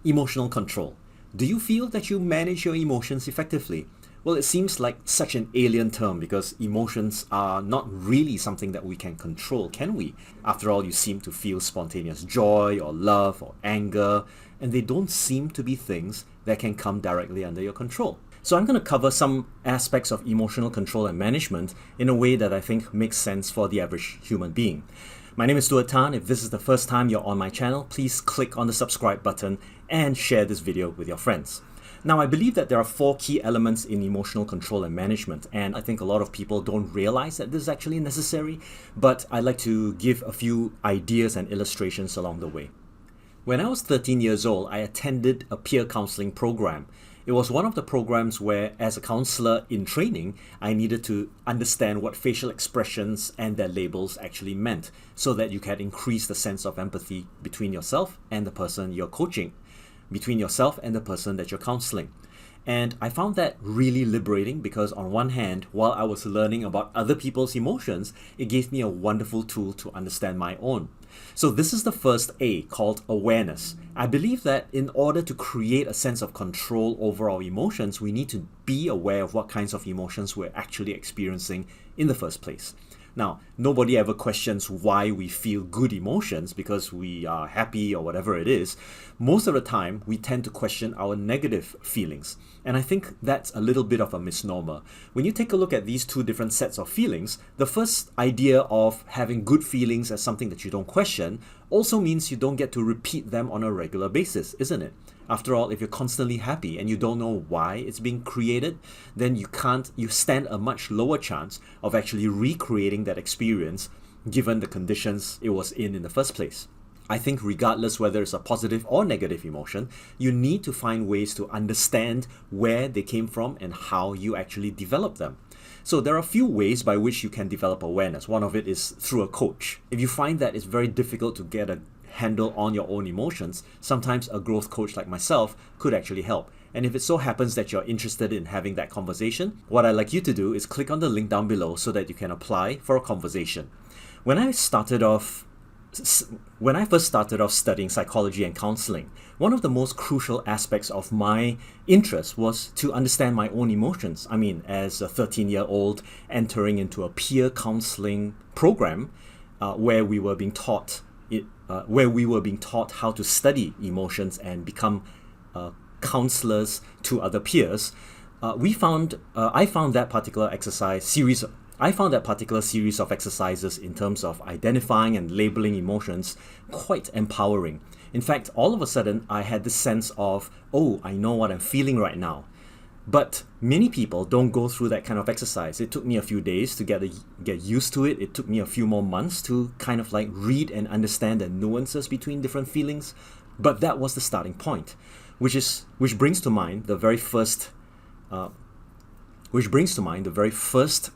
Emotional control. Do you feel that you manage your emotions effectively? Well, it seems like such an alien term because emotions are not really something that we can control, can we? After all, you seem to feel spontaneous joy or love or anger, and they don't seem to be things that can come directly under your control. So I'm going to cover some aspects of emotional control and management in a way that I think makes sense for the average human being. My name is Stuart Tan. If this is the first time you're on my channel, please click on the subscribe button and share this video with your friends. Now, I believe that there are 4 key elements in emotional control and management, and I think a lot of people don't realize that this is actually necessary, but I'd like to give a few ideas and illustrations along the way. When I was 13 years old, I attended a peer counseling program. It was one of the programs where, as a counselor in training, I needed to understand what facial expressions and their labels actually meant so that you can increase the sense of empathy between yourself and the person you're coaching, between yourself and the person that you're counseling. And I found that really liberating because on one hand, while I was learning about other people's emotions, it gave me a wonderful tool to understand my own. So this is the first A, called awareness. I believe that in order to create a sense of control over our emotions, we need to be aware of what kinds of emotions we're actually experiencing in the first place. Now, nobody ever questions why we feel good emotions because we are happy or whatever it is. Most of the time, we tend to question our negative feelings. And I think that's a little bit of a misnomer. When you take a look at these 2 different sets of feelings, the first idea of having good feelings as something that you don't question also means you don't get to repeat them on a regular basis, isn't it? After all, if you're constantly happy and you don't know why it's being created, then you stand a much lower chance of actually recreating that experience given the conditions it was in the first place. I think regardless whether it's a positive or negative emotion, you need to find ways to understand where they came from and how you actually develop them. So there are a few ways by which you can develop awareness. One of it is through a coach. If you find that it's very difficult to get a handle on your own emotions, sometimes a growth coach like myself could actually help. And if it so happens that you're interested in having that conversation, what I'd like you to do is click on the link down below so that you can apply for a conversation. When I first started off studying psychology and counseling, one of the most crucial aspects of my interest was to understand my own emotions. I mean, as a 13-year-old entering into a peer counseling program where we were being taught how to study emotions and become counselors to other peers, I found that particular series of exercises in terms of identifying and labeling emotions quite empowering. In fact, all of a sudden, I had this sense of, oh, I know what I'm feeling right now. But many people don't go through that kind of exercise. It took me a few days to get used to it. It took me a few more months to kind of like read and understand the nuances between different feelings. But that was the starting point, which brings to mind the very first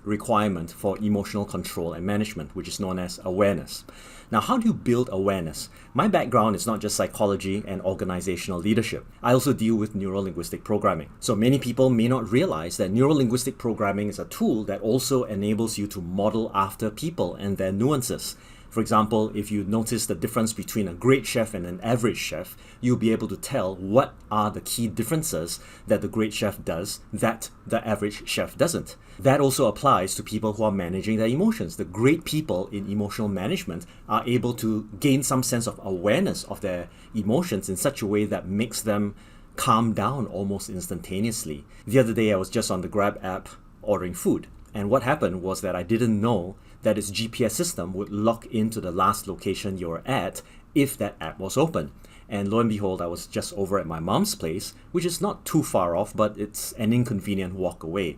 requirement for emotional control and management, which is known as awareness. Now, how do you build awareness? My background is not just psychology and organizational leadership. I also deal with neuro-linguistic programming. So many people may not realize that neuro-linguistic programming is a tool that also enables you to model after people and their nuances. For example, if you notice the difference between a great chef and an average chef, you'll be able to tell what are the key differences that the great chef does that the average chef doesn't. That also applies to people who are managing their emotions. The great people in emotional management are able to gain some sense of awareness of their emotions in such a way that makes them calm down almost instantaneously. The other day, I was just on the Grab app ordering food. And what happened was that I didn't know that its GPS system would lock into the last location you're at if that app was open. And lo and behold, I was just over at my mom's place, which is not too far off, but it's an inconvenient walk away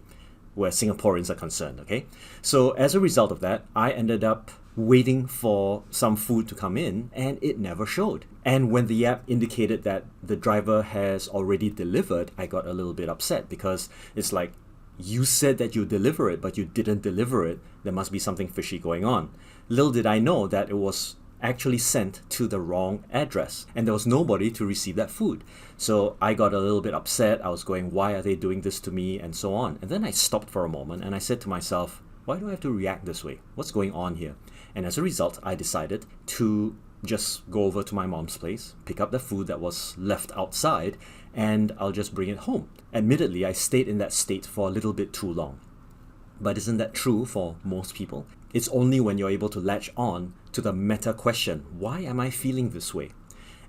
where Singaporeans are concerned, okay? So as a result of that, I ended up waiting for some food to come in and it never showed. And when the app indicated that the driver has already delivered, I got a little bit upset because it's like, you said that you deliver it, but you didn't deliver it. There must be something fishy going on. Little did I know that it was actually sent to the wrong address and there was nobody to receive that food. So I got a little bit upset. I was going, why are they doing this to me, and so on. And then I stopped for a moment and I said to myself, why do I have to react this way? What's going on here? And as a result, I decided to just go over to my mom's place, pick up the food that was left outside, and I'll just bring it home. Admittedly, I stayed in that state for a little bit too long. But isn't that true for most people? It's only when you're able to latch on to the meta question, why am I feeling this way?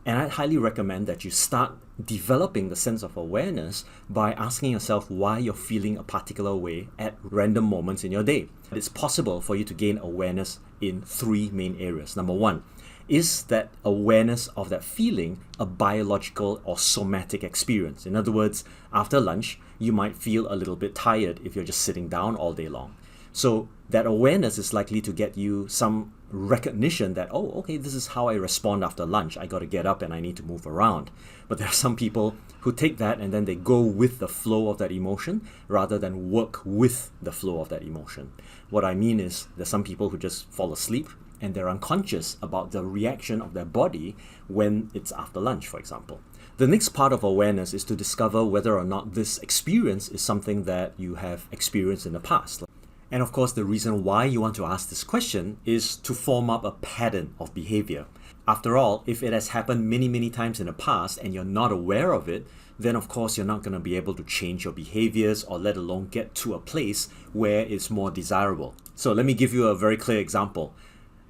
And I'd highly recommend that you start developing the sense of awareness by asking yourself why you're feeling a particular way at random moments in your day. It's possible for you to gain awareness in three main areas. Number one, is that awareness of that feeling a biological or somatic experience? In other words, after lunch, you might feel a little bit tired if you're just sitting down all day long. So that awareness is likely to get you some recognition that, oh, okay, this is how I respond after lunch. I got to get up and I need to move around. But there are some people who take that and then they go with the flow of that emotion rather than work with the flow of that emotion. What I mean is there's some people who just fall asleep and they're unconscious about the reaction of their body when it's after lunch, for example. The next part of awareness is to discover whether or not this experience is something that you have experienced in the past. And of course, the reason why you want to ask this question is to form up a pattern of behavior. After all, if it has happened many, many times in the past and you're not aware of it, then of course you're not going to be able to change your behaviors or let alone get to a place where it's more desirable. So let me give you a very clear example.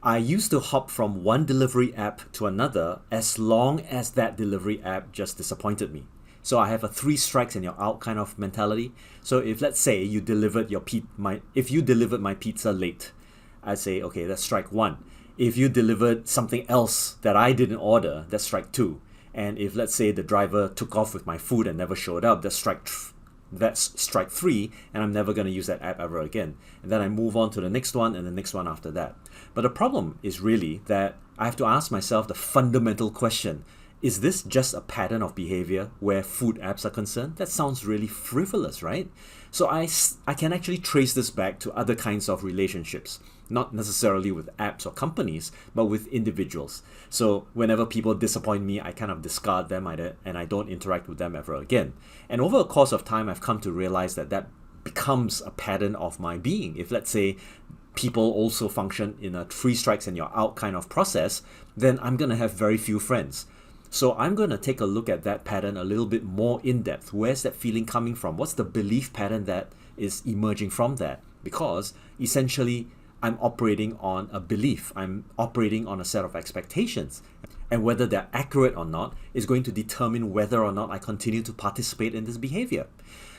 I used to hop from one delivery app to another as long as that delivery app just disappointed me. So I have a 3 strikes and you're out kind of mentality. So if let's say you delivered if you delivered my pizza late, I'd say, okay, that's strike 1. If you delivered something else that I didn't order, that's strike 2. And if let's say the driver took off with my food and never showed up, that's strike 3, and I'm never going to use that app ever again. And then I move on to the next one and the next one after that. But the problem is really that I have to ask myself the fundamental question. Is this just a pattern of behavior where food apps are concerned? That sounds really frivolous, right? So I can actually trace this back to other kinds of relationships, not necessarily with apps or companies, but with individuals. So whenever people disappoint me, I kind of discard them and I don't interact with them ever again. And over a course of time, I've come to realize that becomes a pattern of my being. If let's say people also function in a 3 strikes and you're out kind of process, then I'm going to have very few friends. So I'm going to take a look at that pattern a little bit more in depth. Where's that feeling coming from? What's the belief pattern that is emerging from that? Because essentially, I'm operating on a belief. I'm operating on a set of expectations. And whether they're accurate or not is going to determine whether or not I continue to participate in this behavior.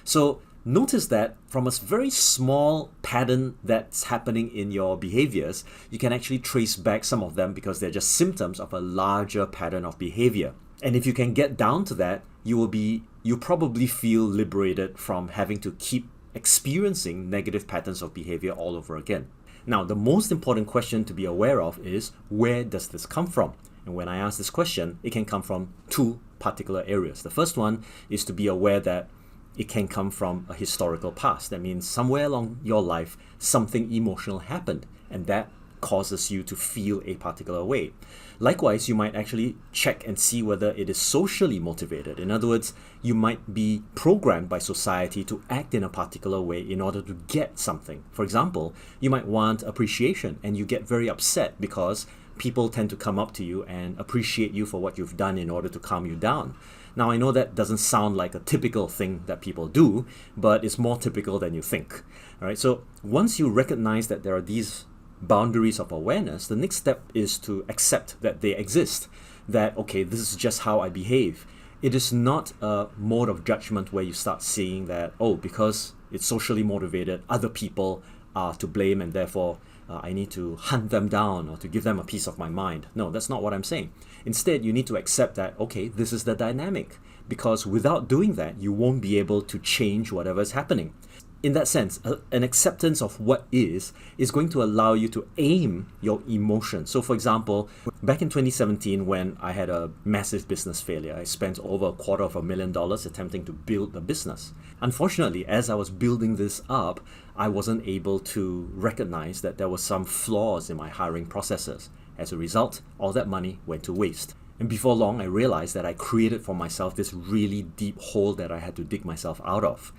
So notice that from a very small pattern that's happening in your behaviors, you can actually trace back some of them because they're just symptoms of a larger pattern of behavior. And if you can get down to that, you probably feel liberated from having to keep experiencing negative patterns of behavior all over again. Now, the most important question to be aware of is, where does this come from? And when I ask this question, it can come from 2 particular areas. The first one is to be aware that it can come from a historical past. That means somewhere along your life, something emotional happened, and that causes you to feel a particular way. Likewise, you might actually check and see whether it is socially motivated. In other words, you might be programmed by society to act in a particular way in order to get something. For example, you might want appreciation and you get very upset because people tend to come up to you and appreciate you for what you've done in order to calm you down. Now, I know that doesn't sound like a typical thing that people do, but it's more typical than you think. All right, so once you recognize that there are these boundaries of awareness, the next step is to accept that they exist. That, okay, this is just how I behave. It is not a mode of judgment where you start seeing that, oh, because it's socially motivated, other people are to blame and therefore I need to hunt them down or to give them a piece of my mind. No, that's not what I'm saying. Instead, you need to accept that, okay, this is the dynamic, because without doing that, you won't be able to change whatever is happening. In that sense, an acceptance of what is going to allow you to aim your emotions. So for example, back in 2017, when I had a massive business failure, I spent over $250,000 attempting to build a business. Unfortunately, as I was building this up, I wasn't able to recognize that there were some flaws in my hiring processes. As a result, all that money went to waste. And before long, I realized that I created for myself this really deep hole that I had to dig myself out of.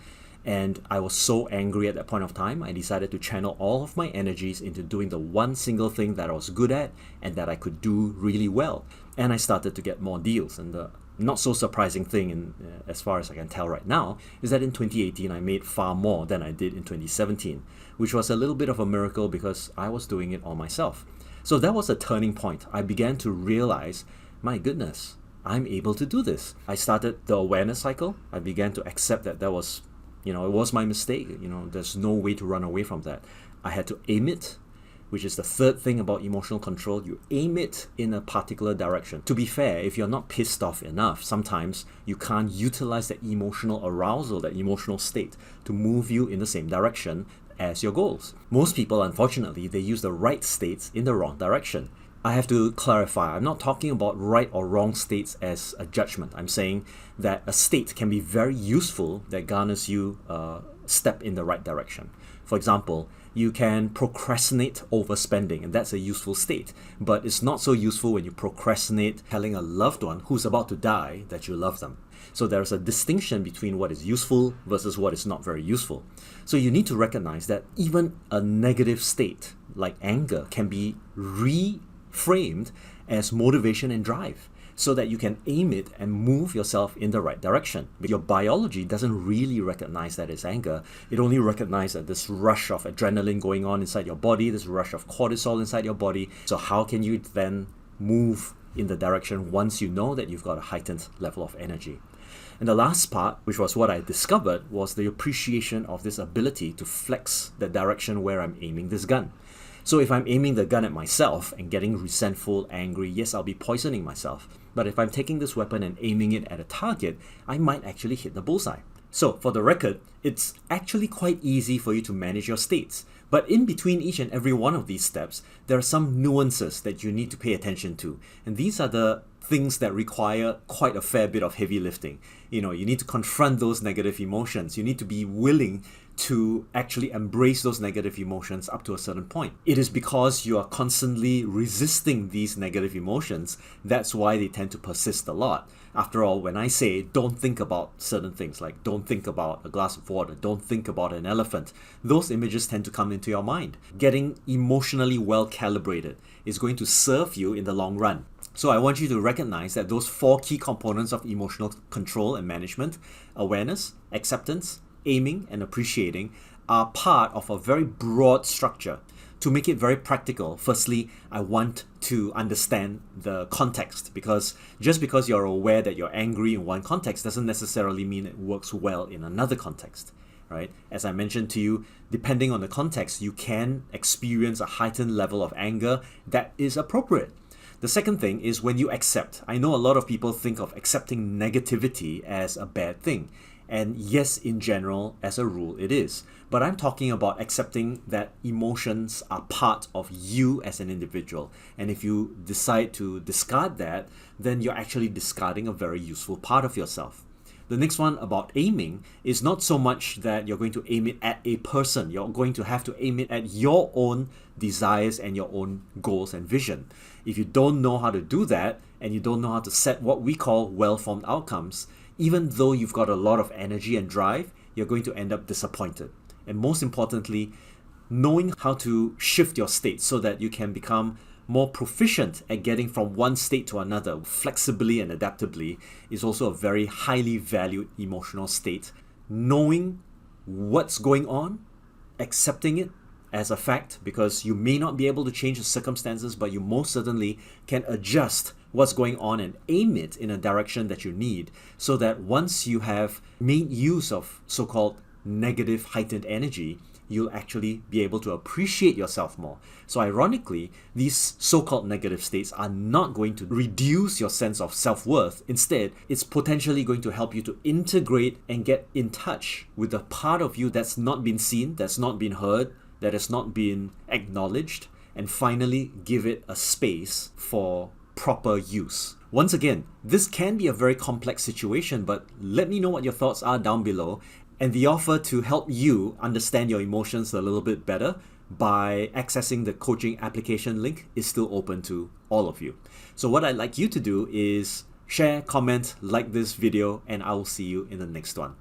And I was so angry at that point of time, I decided to channel all of my energies into doing the one single thing that I was good at and that I could do really well. And I started to get more deals. And the not so surprising thing, as far as I can tell right now, is that in 2018 I made far more than I did in 2017, which was a little bit of a miracle because I was doing it all myself. So that was a turning point. I began to realize, my goodness, I'm able to do this. I started the awareness cycle. I began to accept that was, it was my mistake. There's no way to run away from that. I had to aim it, which is the third thing about emotional control. You aim it in a particular direction. To be fair, if you're not pissed off enough, sometimes you can't utilize that emotional arousal, that emotional state, to move you in the same direction as your goals. Most people, unfortunately, they use the right states in the wrong direction. I have to clarify, I'm not talking about right or wrong states as a judgment. I'm saying that a state can be very useful that garners you a step in the right direction. For example, you can procrastinate overspending, and that's a useful state. But it's not so useful when you procrastinate telling a loved one who's about to die that you love them. So there's a distinction between what is useful versus what is not very useful. So you need to recognize that even a negative state, like anger, can be reframed as motivation and drive, so that you can aim it and move yourself in the right direction. But your biology doesn't really recognize that as anger. It only recognizes that this rush of adrenaline going on inside your body, this rush of cortisol inside your body. So how can you then move in the direction once you know that you've got a heightened level of energy? And the last part, which was what I discovered, was the appreciation of this ability to flex the direction where I'm aiming this gun. So if I'm aiming the gun at myself and getting resentful, angry, yes, I'll be poisoning myself. But if I'm taking this weapon and aiming it at a target, I might actually hit the bullseye. So for the record, it's actually quite easy for you to manage your states. But in between each and every one of these steps, there are some nuances that you need to pay attention to. And these are the things that require quite a fair bit of heavy lifting. You need to confront those negative emotions. You need to be willing to actually embrace those negative emotions up to a certain point. It is because you are constantly resisting these negative emotions, that's why they tend to persist a lot. After all, when I say don't think about certain things, like don't think about a glass of water, don't think about an elephant, those images tend to come into your mind. Getting emotionally well calibrated is going to serve you in the long run. So I want you to recognize that those 4 key components of emotional control and management, awareness, acceptance, aiming, and appreciating, are part of a very broad structure. To make it very practical, firstly, I want to understand the context, because just because you're aware that you're angry in one context doesn't necessarily mean it works well in another context, right? As I mentioned to you, depending on the context, you can experience a heightened level of anger that is appropriate. The second thing is when you accept. I know a lot of people think of accepting negativity as a bad thing. And yes, in general, as a rule, it is. But I'm talking about accepting that emotions are part of you as an individual. And if you decide to discard that, then you're actually discarding a very useful part of yourself. The next one about aiming is not so much that you're going to aim it at a person. You're going to have to aim it at your own desires and your own goals and vision. If you don't know how to do that, and you don't know how to set what we call well-formed outcomes, even though you've got a lot of energy and drive, you're going to end up disappointed. And most importantly, knowing how to shift your state so that you can become more proficient at getting from one state to another flexibly and adaptably is also a very highly valued emotional state. Knowing what's going on, accepting it as a fact, because you may not be able to change the circumstances, but you most certainly can adjust what's going on and aim it in a direction that you need, so that once you have made use of so-called negative heightened energy, you'll actually be able to appreciate yourself more. So ironically, these so-called negative states are not going to reduce your sense of self-worth. Instead, it's potentially going to help you to integrate and get in touch with the part of you that's not been seen, that's not been heard, that has not been acknowledged, and finally give it a space for proper use. Once again, this can be a very complex situation, but let me know what your thoughts are down below. And the offer to help you understand your emotions a little bit better by accessing the coaching application link is still open to all of you. So what I'd like you to do is share, comment, like this video, and I will see you in the next one.